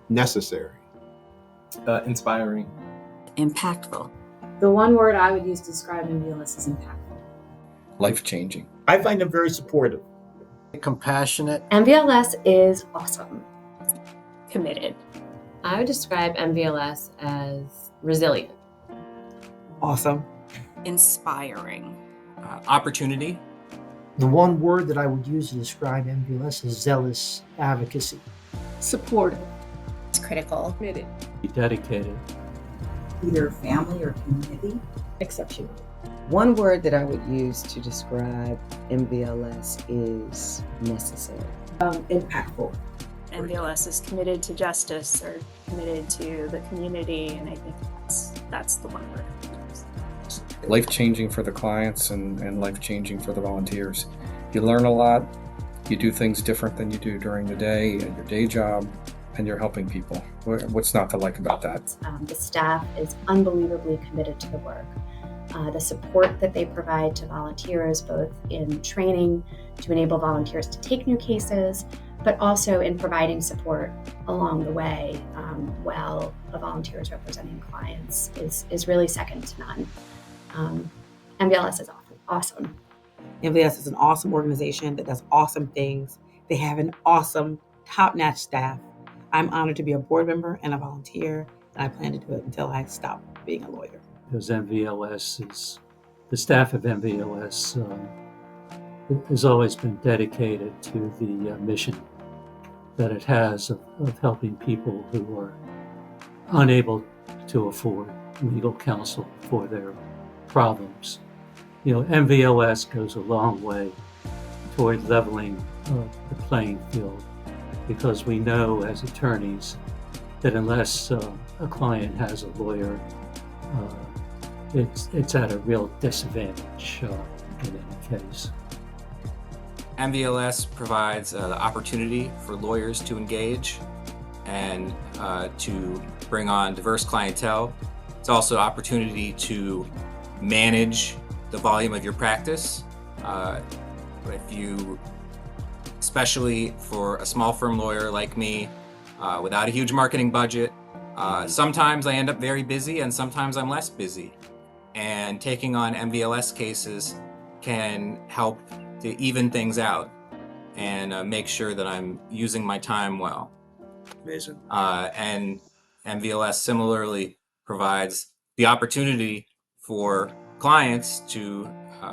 necessary, inspiring, impactful. The one word I would use to describe MVLS is impactful. Life-changing. I find them very supportive. Compassionate. MVLS is awesome. Committed. I would describe MVLS as resilient. Awesome. Inspiring. Opportunity. The one word that I would use to describe MVLS is zealous advocacy. Supportive. It's critical. Committed. Dedicated. Either family or community. Exceptional. One word that I would use to describe MVLS is necessary. Impactful. MVLS is committed to justice or committed to the community, and I think that's the one word. Life-changing for the clients and life-changing for the volunteers. You learn a lot. You do things different than you do during the day at your day job, and you're helping people. What's not to like about that? The staff is unbelievably committed to the work. The support that they provide to volunteers, both in training to enable volunteers to take new cases, but also in providing support along the way while a volunteer is representing clients is really second to none. MVLS is awesome. MVLS is an awesome organization that does awesome things. They have an awesome, top-notch staff. I'm honored to be a board member and a volunteer, and I plan to do it until I stop being a lawyer. Because MVLS is, the staff of MVLS has always been dedicated to the mission that it has of helping people who are unable to afford legal counsel for their problems. MVLS goes a long way toward leveling the playing field, because we know as attorneys that unless a client has a lawyer, it's at a real disadvantage in any case. MVLS provides the opportunity for lawyers to engage and to bring on diverse clientele. It's also an opportunity to manage the volume of your practice. Especially for a small firm lawyer like me, without a huge marketing budget, sometimes I end up very busy and sometimes I'm less busy. And taking on MVLS cases can help to even things out and make sure that I'm using my time well. Amazing. And MVLS similarly provides the opportunity for clients to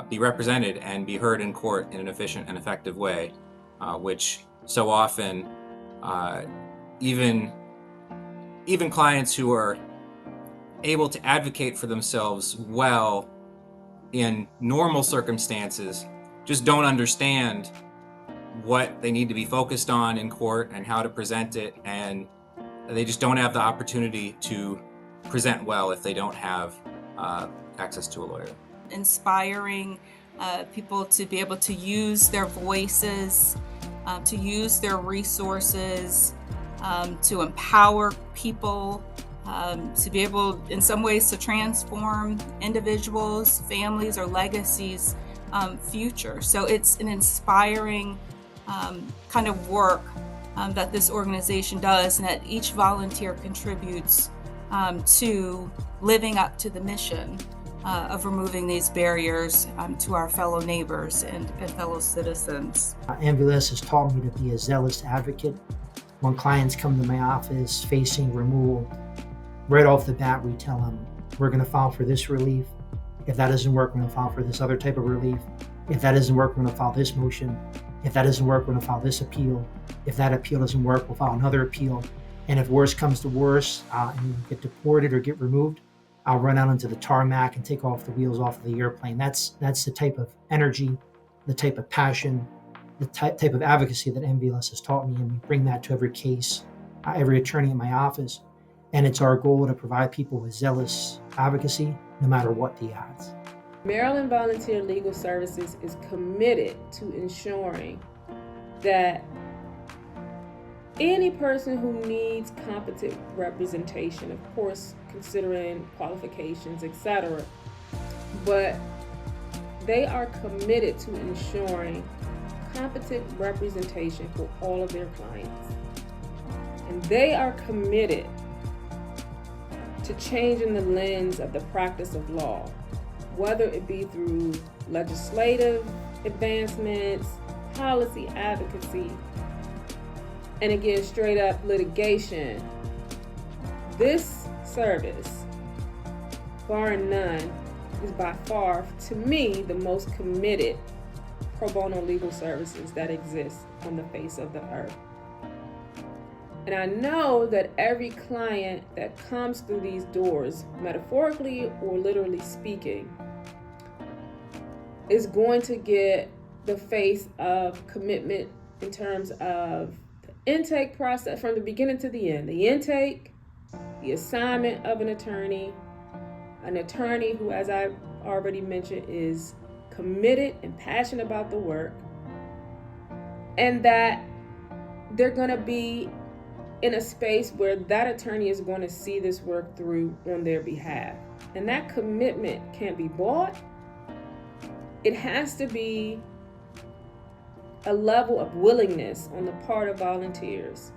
be represented and be heard in court in an efficient and effective way, which so often even clients who are able to advocate for themselves well in normal circumstances just don't understand what they need to be focused on in court and how to present it, and they just don't have the opportunity to present well if they don't have access to a lawyer. Inspiring people to be able to use their voices, to use their resources, to empower people, to be able in some ways to transform individuals, families, or legacies' future. So it's an inspiring kind of work that this organization does, and that each volunteer contributes to living up to the mission of removing these barriers to our fellow neighbors and fellow citizens. MVLS has taught me to be a zealous advocate. When clients come to my office facing removal, right off the bat we tell them, we're going to file for this relief. If that doesn't work, we're going to file for this other type of relief. If that doesn't work, we're going to file this motion. If that doesn't work, we're going to file this appeal. If that appeal doesn't work, we'll file another appeal. And if worse comes to worse, and you get deported or get removed, I'll run out into the tarmac and take off the wheels off of the airplane. That's the type of energy, the type of passion, the type of advocacy that MVLS has taught me, and we bring that to every case, every attorney in my office. And it's our goal to provide people with zealous advocacy, no matter what the odds. Maryland Volunteer Legal Services is committed to ensuring that any person who needs competent representation, of course, considering qualifications, etc., but they are committed to ensuring competent representation for all of their clients. And they are committed to changing the lens of the practice of law, whether it be through legislative advancements, policy advocacy, and again, straight up litigation. This service, barring none, is by far, to me, the most committed pro bono legal services that exist on the face of the earth. And I know that every client that comes through these doors, metaphorically or literally speaking, is going to get the face of commitment in terms of the intake process from the beginning to the end. The intake, the assignment of an attorney who, as I've already mentioned, is committed and passionate about the work, and that they're going to be in a space where that attorney is going to see this work through on their behalf. And that commitment can't be bought. It has to be a level of willingness on the part of volunteers.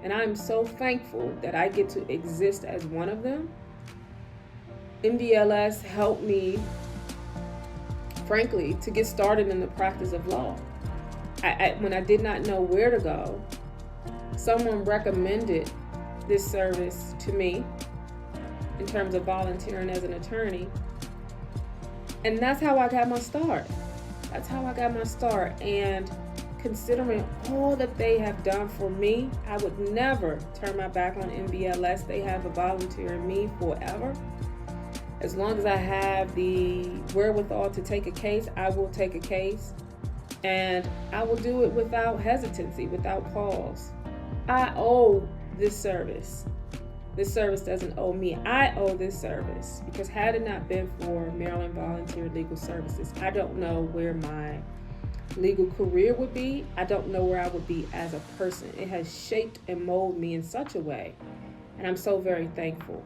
And I'm so thankful that I get to exist as one of them. MVLS helped me, frankly, to get started in the practice of law. When I did not know where to go, someone recommended this service to me in terms of volunteering as an attorney. And that's how I got my start. And considering all that they have done for me, I would never turn my back on MVLS. They have a volunteer in me forever. As long as I have the wherewithal to take a case, I will take a case. And I will do it without hesitancy, without pause. I owe this service. This service doesn't owe me. I owe this service, because had it not been for Maryland Volunteer Legal Services, I don't know where my legal career would be. I don't know where I would be as a person. It has shaped and molded me in such a way, and I'm so very thankful.